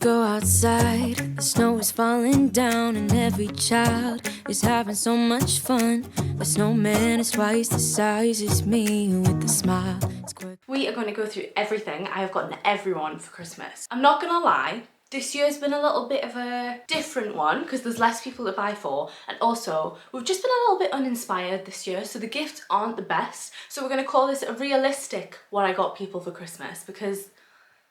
go outside. The snow is falling down and every child is having so much fun. The snowman is twice the size as me with a smile. We are going to go through everything I have gotten everyone for Christmas. I'm not going to lie, this year's been a little bit of a different one because there's less people to buy for, and also we've just been a little bit uninspired this year, so the gifts aren't the best. So we're going to call this a realistic what I got people for Christmas, because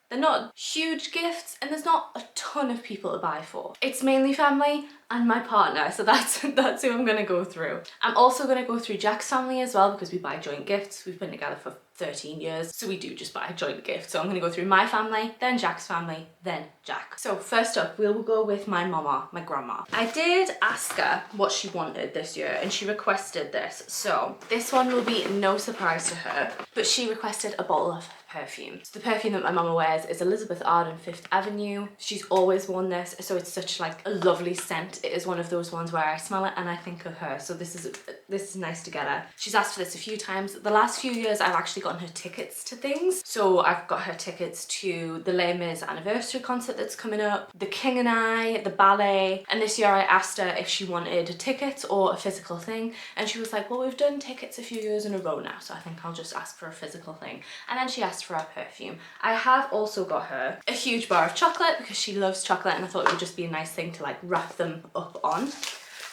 they're not huge gifts and there's not a ton of people to buy for. It's mainly family and my partner, so that's who I'm going to go through. I'm also going to go through Jack's family as well, because we buy joint gifts. We've been together for 13 years, so we do just buy joint gifts. So I'm going to go through my family, then Jack's family, then Jack. So first up, we'll go with my mama, my grandma. I did ask her what she wanted this year and she requested this. So this one will be no surprise to her, but she requested a bottle of perfume. So the perfume that my mama wears is Elizabeth Arden Fifth Avenue. She's always worn this, so it's such like a lovely scent. It is one of those ones where I smell it and I think of her, so this is nice to get her. She's asked for this a few times. The last few years I've actually gotten her tickets to things. So I've got her tickets to the Les Mis anniversary concert that's coming up, The King and I, the ballet, and this year I asked her if she wanted a ticket or a physical thing, and she was like, well, we've done tickets a few years in a row now, so I think I'll just ask for a physical thing. And then she asked for her perfume. I have also got her a huge bar of chocolate because she loves chocolate, and I thought it would just be a nice thing to like wrap them up on.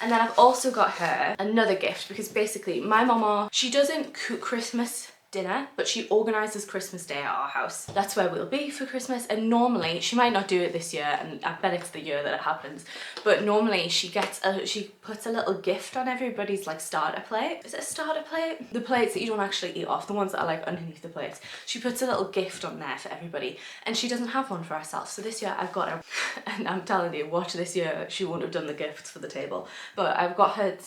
And then I've also got her another gift, because basically my mama, she doesn't cook Christmas dinner, but she organises Christmas Day at our house. That's where we'll be for Christmas, and normally, she might not do it this year, and I bet it's the year that it happens, but normally she puts a little gift on everybody's like starter plate. Is it a starter plate? The plates that you don't actually eat off, the ones that are like underneath the plates. She puts a little gift on there for everybody, and she doesn't have one for herself. So this year I've got her, and I'm telling you, watch this year, she won't have done the gifts for the table, but I've got her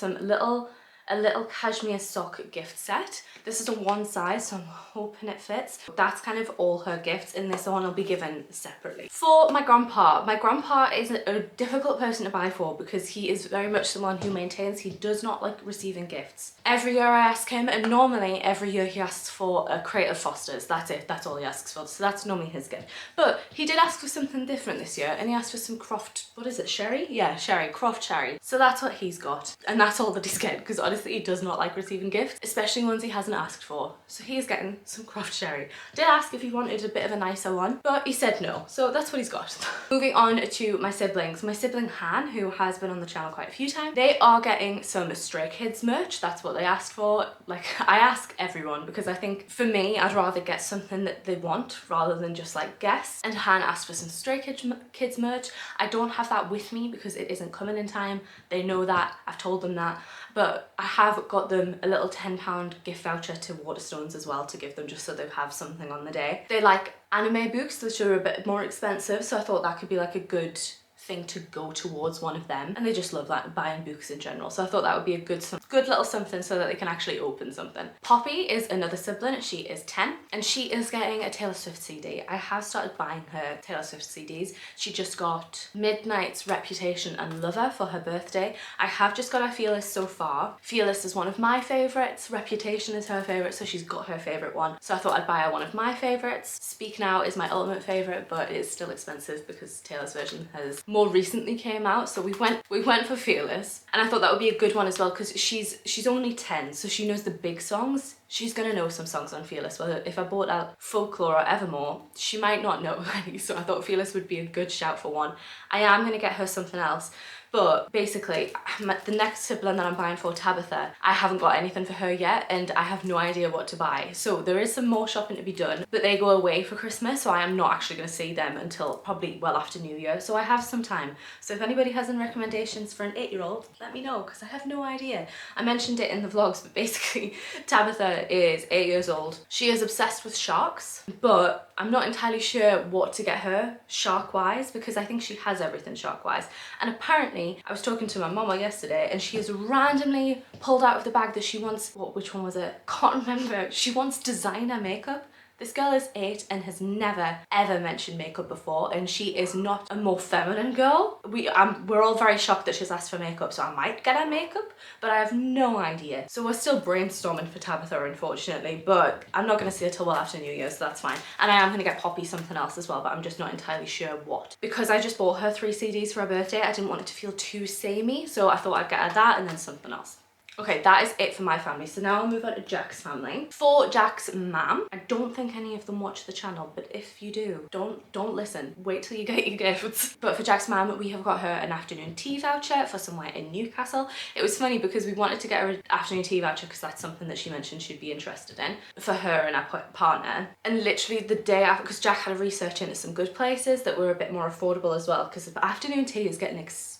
a little cashmere sock gift set. This is a one size, so I'm hoping it fits. That's kind of all her gifts, and this one will be given separately. For my grandpa is a difficult person to buy for, because he is very much someone who maintains he does not like receiving gifts. Every year I ask him, and normally every year he asks for a crate of Fosters. That's it, that's all he asks for, so that's normally his gift. But he did ask for something different this year, and he asked for some Croft, what is it, sherry? Yeah, sherry, Croft sherry. So that's what he's got, and that's all that he's getting, because honestly he does not like receiving gifts, especially ones he hasn't asked for. So he is getting some Croft sherry. Did ask if he wanted a bit of a nicer one, but he said no, so that's what he's got. Moving on to my siblings. My sibling Han, who has been on the channel quite a few times, they are getting some Stray Kids merch. That's what they asked for. Like, I ask everyone, because I think for me, I'd rather get something that they want rather than just like guess. And Han asked for some Stray Kids merch. I don't have that with me because it isn't coming in time. They know that, I've told them that. But I have got them a little £10 gift voucher to Waterstones as well to give them, just so they have something on the day. They like anime books, which are a bit more expensive, so I thought that could be like a good thing to go towards one of them, and they just love that, buying books in general, so I thought that would be a good little something so that they can actually open something. Poppy is another sibling. She is 10 and she is getting a Taylor Swift CD. I have started buying her Taylor Swift CDs. She just got Midnight's Reputation and Lover for her birthday. I have just got her Fearless so far. Fearless is one of my favourites, Reputation is her favourite, so she's got her favourite one, so I thought I'd buy her one of my favourites. Speak Now is my ultimate favourite, but it's still expensive because Taylor's version has more recently came out, so we went for Fearless, and I thought that would be a good one as well, because she's only 10, so she knows the big songs. She's gonna know some songs on Fearless, whether if I bought out Folklore or Evermore, she might not know any, so I thought Fearless would be a good shout for one. I am gonna get her something else, but basically the next sibling that I'm buying for, Tabitha, I haven't got anything for her yet, and I have no idea what to buy. So there is some more shopping to be done, but they go away for Christmas, so I am not actually going to see them until probably well after New Year, so I have some time. So if anybody has any recommendations for an 8-year-old, let me know, because I have no idea. I mentioned it in the vlogs, but basically Tabitha is 8 years old. She is obsessed with sharks, but I'm not entirely sure what to get her shark-wise, because I think she has everything shark-wise. And apparently, I was talking to my mama yesterday, and she has randomly pulled out of the bag that she wants, which one was it? Can't remember. She wants designer makeup. This girl is 8 and has never ever mentioned makeup before, and she is not a more feminine girl. We're all very shocked that she's asked for makeup, so I might get her makeup, but I have no idea. So we're still brainstorming for Tabitha, unfortunately, but I'm not going to see her till well after New Year, so that's fine. And I am going to get Poppy something else as well, but I'm just not entirely sure what. Because I just bought her 3 CDs for her birthday, I didn't want it to feel too samey, so I thought I'd get her that and then something else. Okay, that is it for my family. So now I'll move on to Jack's family. For Jack's mum, I don't think any of them watch the channel, but if you do, don't listen. Wait till you get your gifts. But for Jack's mum, we have got her an afternoon tea voucher for somewhere in Newcastle. It was funny because we wanted to get her an afternoon tea voucher because that's something that she mentioned she'd be interested in for her and her partner. And literally the day after, because Jack had a research into some good places that were a bit more affordable as well, because afternoon tea is getting expensive.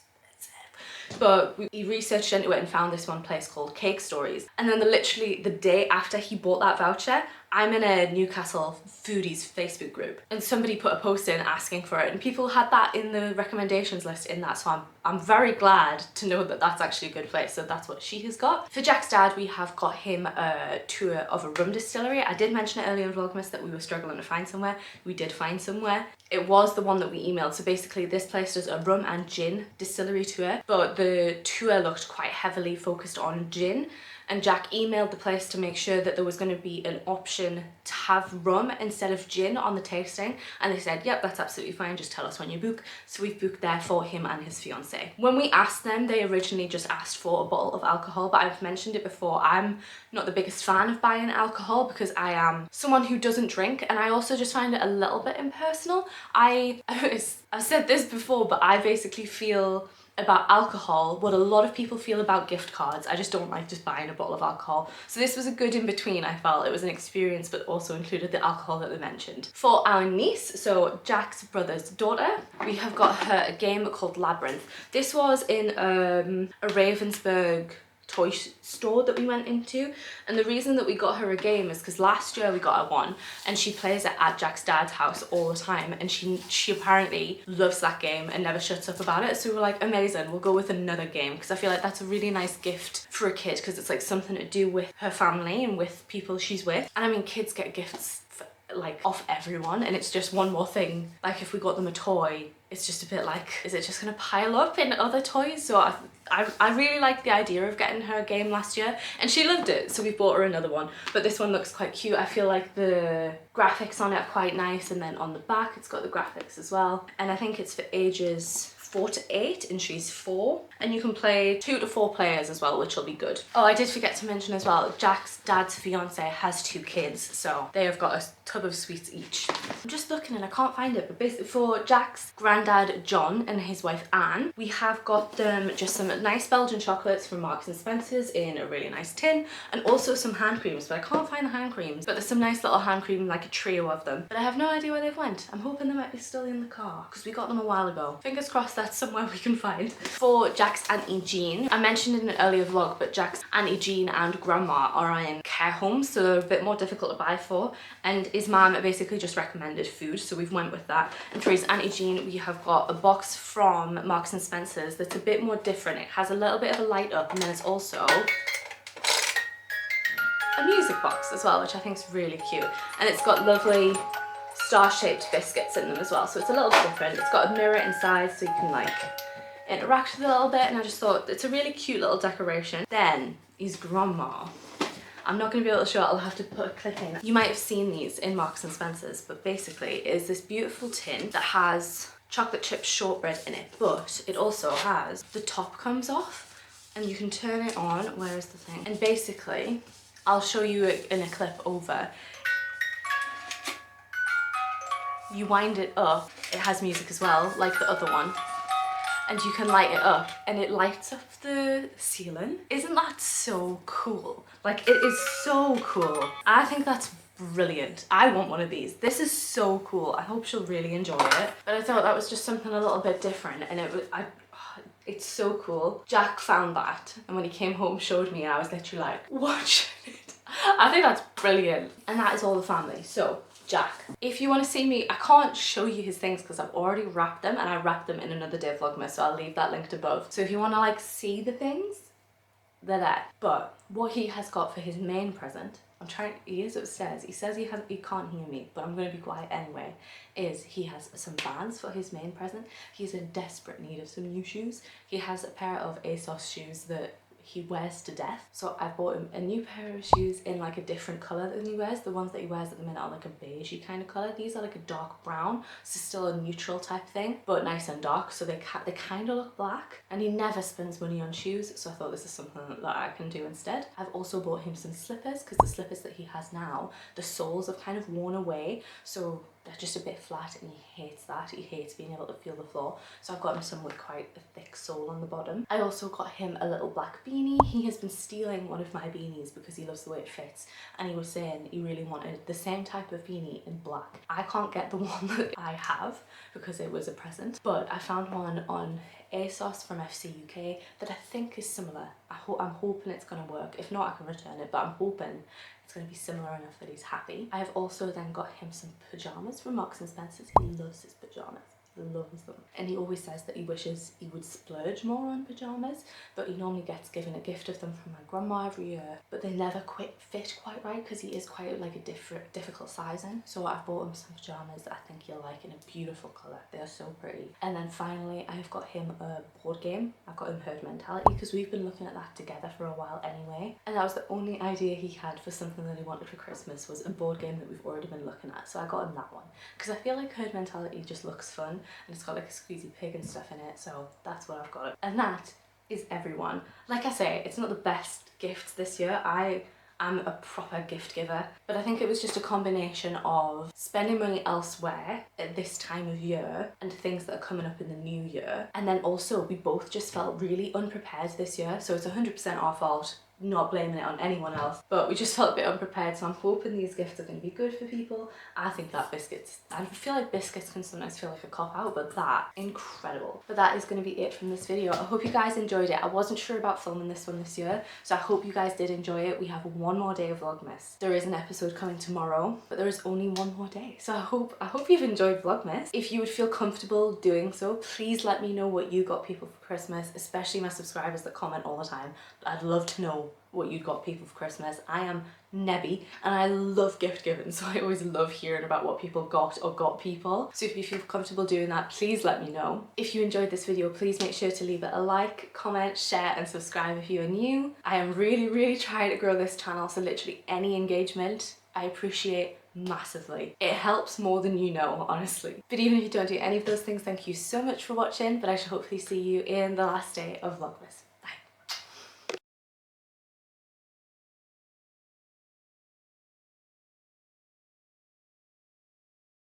But he researched into it and found this one place called Cake Stories. And then literally the day after he bought that voucher, I'm in a Newcastle foodies Facebook group and somebody put a post in asking for it, and people had that in the recommendations list in that, so I'm very glad to know that that's actually a good place. So that's what she has got. For Jack's dad, we have got him a tour of a rum distillery. I did mention it earlier in Vlogmas that we were struggling to find somewhere. We did find somewhere. It was the one that we emailed. So basically this place does a rum and gin distillery tour, but the tour looked quite heavily focused on gin. And Jack emailed the place to make sure that there was going to be an option to have rum instead of gin on the tasting. And they said, yep, that's absolutely fine. Just tell us when you book. So we've booked there for him and his fiance. When we asked them, they originally just asked for a bottle of alcohol, but I've mentioned it before. I'm not the biggest fan of buying alcohol because I am someone who doesn't drink, and I also just find it a little bit impersonal. I've said this before, but I basically feel about alcohol what a lot of people feel about gift cards. I just don't like just buying a bottle of alcohol. So this was a good in between, I felt. It was an experience but also included the alcohol that they mentioned. For our niece, so Jack's brother's daughter, we have got her a game called Labyrinth. This was in a Ravensburg toy store that we went into, and the reason that we got her a game is because last year we got her one and she plays it at Jack's dad's house all the time, and she apparently loves that game and never shuts up about it. So we're like, amazing, we'll go with another game, because I feel like that's a really nice gift for a kid, because it's like something to do with her family and with people she's with. And I mean, kids get gifts like off everyone, and it's just one more thing. Like if we got them a toy, it's just a bit like, is it just gonna pile up in other toys? So I really liked the idea of getting her a game last year, and she loved it, so we bought her another one. But this one looks quite cute. I feel like the graphics on it are quite nice, and then on the back it's got the graphics as well. And I think it's for ages 4 to 8, and she's 4, and you can play 2 to 4 players as well, which will be good. Oh, I did forget to mention as well, Jack's dad's fiance has 2 kids, so they have got a tub of sweets each. I'm just looking and I can't find it, but basically for Jack's granddad John and his wife Anne, we have got them just some nice Belgian chocolates from Marks and Spencer's in a really nice tin, and also some hand creams, but I can't find the hand creams. But there's some nice little hand cream, like a trio of them, but I have no idea where they've went. I'm hoping they might be still in the car because we got them a while ago. Fingers crossed that's somewhere we can find. For Jack's Auntie Jean, I mentioned in an earlier vlog, but Jack's Auntie Jean and grandma are in care homes, so they're a bit more difficult to buy for, and his mum basically just recommended food, so we've went with that. And for his Auntie Jean, we have got a box from Marks and Spencer's that's a bit more different. It has a little bit of a light up, and then it's also a music box as well, which I think is really cute, and it's got lovely star-shaped biscuits in them as well, so it's a little bit different. It's got a mirror inside so you can like interact with it a little bit, and I just thought it's a really cute little decoration. Then his grandma, I'm not going to be able to show it, I'll have to put a clip in. You might have seen these in Marks and Spencer's, but basically it is this beautiful tin that has chocolate chip shortbread in it, but it also has, the top comes off and you can turn it on. Where is the thing? And basically, I'll show you it in a clip over. You wind it up, it has music as well, like the other one, and you can light it up and it lights up the ceiling. Isn't that so cool? Like, it is so cool. I think that's brilliant. I want one of these. This is so cool. I hope she'll really enjoy it. But I thought that was just something a little bit different, and it's so cool. Jack found that, and when he came home showed me, and I was literally like, watch it. I think that's brilliant. And that is all the family. So Jack, if you want to see me, I can't show you his things because I've already wrapped them, and I wrapped them in another day vlogmas, so I'll leave that linked above. So if you want to like see the things, they're there. But what he has got for his main present he is upstairs. He says he can't hear me, but I'm going to be quiet anyway. He has some Vans for his main present. He's in desperate need of some new shoes. He has a pair of ASOS shoes that he wears to death. So I bought him a new pair of shoes in like a different colour than he wears. The ones that he wears at the minute are like a beigey kind of colour. These are like a dark brown, so still a neutral type thing, but nice and dark, so they kind of look black. And he never spends money on shoes, so I thought this is something that I can do instead. I've also bought him some slippers, because the slippers that he has now, the soles have kind of worn away, so they're just a bit flat, and he hates that. He hates being able to feel the floor. So I've got him some with quite a thick sole on the bottom. I also got him a little black beanie. He has been stealing one of my beanies because he loves the way it fits, and he was saying he really wanted the same type of beanie in black. I can't get the one that I have because it was a present, but I found one on ASOS from fcuk that I think is similar. I'm hoping it's going to work. If not, I can return it, but I'm hoping it's going to be similar enough that he's happy. I have also then got him some pyjamas from Marks and Spencer's. He loves his pyjamas. He loves them. And he always says that he wishes he would splurge more on pyjamas, but he normally gets given a gift of them from my grandma every year, but they never quite fit quite right because he is quite like a difficult sizing. So I've bought him some pyjamas that I think he'll like in a beautiful colour. They're so pretty. And then finally, I've got him a board game. I've got him Herd Mentality because we've been looking at that together for a while anyway. And that was the only idea he had for something that he wanted for Christmas, was a board game that we've already been looking at. So I got him that one because I feel like Herd Mentality just looks fun, and it's got like a squeezy pig and stuff in it, so that's what I've got. And that is everyone. Like I say, it's not the best gifts this year. I am a proper gift giver, but I think it was just a combination of spending money elsewhere at this time of year and things that are coming up in the new year, and then also we both just felt really unprepared this year, so it's 100% our fault. Not blaming it on anyone else, but we just felt a bit unprepared, so I'm hoping these gifts are going to be good for people. I think that I feel like biscuits can sometimes feel like a cop-out, but that, incredible. But that is going to be it from this video. I hope you guys enjoyed it. I wasn't sure about filming this one this year, so I hope you guys did enjoy it. We have one more day of Vlogmas. There is an episode coming tomorrow, but there is only one more day, so I hope you've enjoyed Vlogmas. If you would feel comfortable doing so, please let me know what you got people for Christmas, especially my subscribers that comment all the time. I'd love to know what you got people for Christmas. I am Nebby and I love gift giving, so I always love hearing about what people got or got people. So if you feel comfortable doing that, please let me know. If you enjoyed this video, please make sure to leave it a like, comment, share and subscribe if you are new. I am really trying to grow this channel, so literally any engagement I appreciate massively. It helps more than you know, honestly. But even if you don't do any of those things, thank you so much for watching, but I shall hopefully see you in the last day of Vlogmas.